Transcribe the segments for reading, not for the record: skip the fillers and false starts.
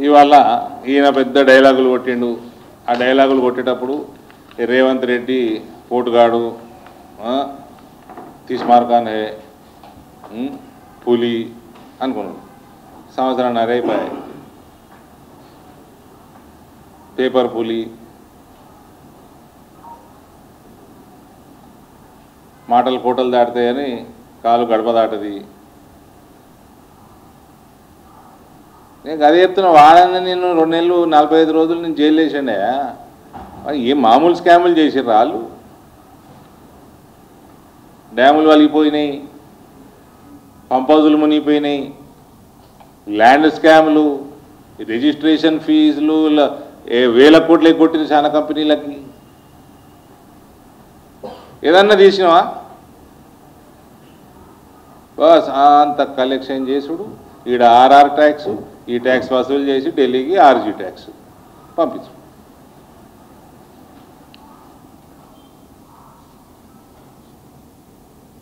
ఇవాళ ఈయన పెద్ద డైలాగులు కొట్టిండు. ఆ డైలాగులు కొట్టేటప్పుడు రేవంత్ రెడ్డి పోటుగాడు, తీస్మార్కాన్ హే, పులి అనుకున్నాడు. సంవత్సరాన్నర అయిపోయాయి. పేపర్ పులి, మాటలు కోటలు దాటుతాయని కాలు గడప దాటది. నేను అదే చెప్తున్నా, వాడని నేను 2 నెలలు 45 రోజులు నేను జైలు వేసాడే. ఏం మామూలు స్కాములు చేసారు వాళ్ళు. డ్యాములు వలిగిపోయినాయి, పంపౌజులు మునిగిపోయినాయి, ల్యాండ్ స్కాములు, రిజిస్ట్రేషన్ ఫీజులు వేల కోట్లే కొట్టిన చాలా కంపెనీలకి. ఏదన్నా తీసినావా? బస్ అంత కలెక్షన్ చేసుడు. ఈడ ఆర్ఆర్ ట్యాక్స్, ఈ ట్యాక్స్ వసూలు చేసి ఢిల్లీకి ఆర్జీ ట్యాక్స్ పంపించు.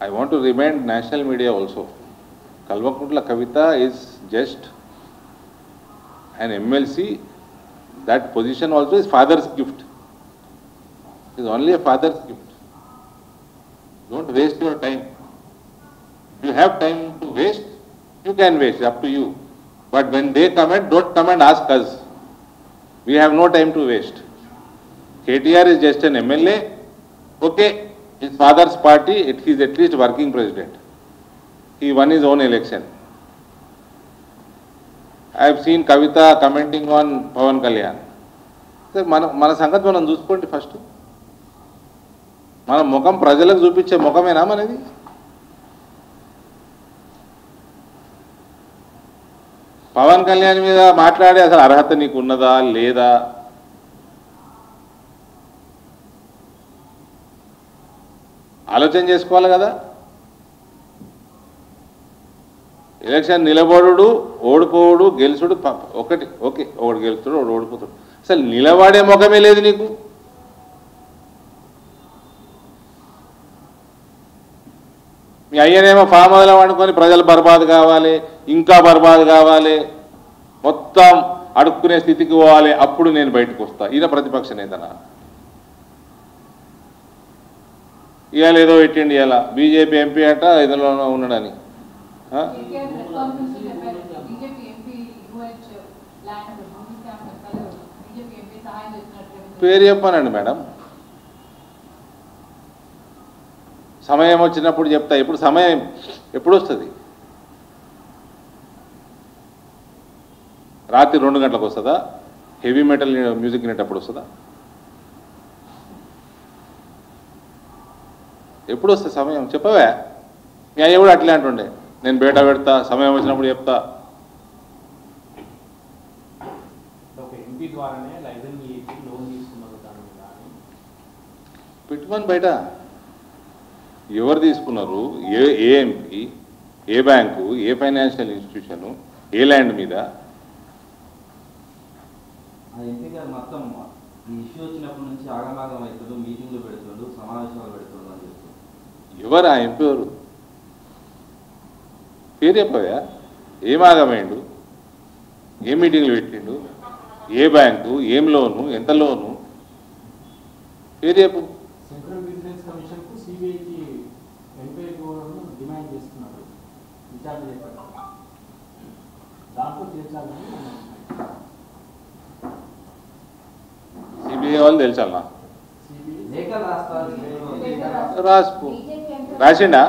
I want to remind national media also, Kalvakuntla Kavita is just an MLC. That position also is father's gift. It is only a father's gift. Don't waste your time. If you have time to waste, you can waste, up to you. But when they comment, don't come and ask us. We have no time to waste. KTR is just an MLA. Okay, his father's party, he is at least working president. He won his own election. I have seen Kavita commenting on Pawan Kalyan. So, మన సంగతి మనం చూసుకోండి first. మన ముఖం ప్రజలకు చూపించే ముఖమేనా మనది? పవన్ కళ్యాణ్ మీద మాట్లాడే అసలు అర్హత నీకు ఉన్నదా లేదా? ఆలోచన చేసుకోవాలి కదా. ఎలక్షన్ నిలబడు, ఓడిపోవడు, గెలుచుడు ఒకటి. ఓకే, ఒకడు గెలుస్తాడు, ఒకడు ఓడిపోతాడు. అసలు నిలబడే ముఖమే లేదు నీకు. మీ అయ్యనేమో ఫామ్ హౌస్లో వండుకొని ప్రజలు బర్బాద్ కావాలి, ఇంకా బర్బాద్ కావాలి, మొత్తం అడుక్కునే స్థితికి పోవాలి, అప్పుడు నేను బయటకు వస్తా. ఈయన ప్రతిపక్ష నేతనా? ఇవాళ ఏదో పెట్టిండి, ఇవాళ బీజేపీ ఎంపీ అట ఇందులో ఉన్నాడని. పేరు చెప్పానండి మేడం. సమయం వచ్చినప్పుడు చెప్తా. ఇప్పుడు సమయం ఎప్పుడు వస్తుంది? రాత్రి 2 గంటలకు వస్తుందా? హెవీ మెటల్ మ్యూజిక్ వినేటప్పుడు వస్తుందా? ఎప్పుడు వస్తుంది సమయం? చెప్పవే. మీ అయ్య కూడా అట్లే అంటుండే, నేను బేటా పెడతా, సమయం వచ్చినప్పుడు చెప్తా. పెట్టుకొని బయట ఎవరు తీసుకున్నారు? ఏ ఎంపీ, ఏ బ్యాంకు, ఏ ఫైనాన్షియల్ ఇన్స్టిట్యూషను, ఏ ల్యాండ్ మీద? ఎంపీ గారు మొత్తం ఈ ఇష్యూ వచ్చినప్పటి నుంచి ఆగమాగం అవుతుండు, మీటింగ్లు పెడుతుండు, సమావేశాలు పెడుతుండు అని చెప్తారు. ఎవరు ఆ ఎంపీ? ఎవరు పేరు చెప్పవా? ఏం ఆగమైండు? ఏ మీటింగ్లు పెట్టిండు? ఏ బ్యాంకు, ఏం లోను, ఎంత లోను? పేరు చెప్పు. సెంట్రల్ విజిలెన్స్ కమిషన్ కు సిబిఐకి ఎంక్వైరీ డిమాండ్ చేస్తున్నారు, విచారణ చేపట్టారు. దాంట్లో చేర్చాలని సిబిఐ వాళ్ళు తెలుసా? రాసిపో. రాసిండా?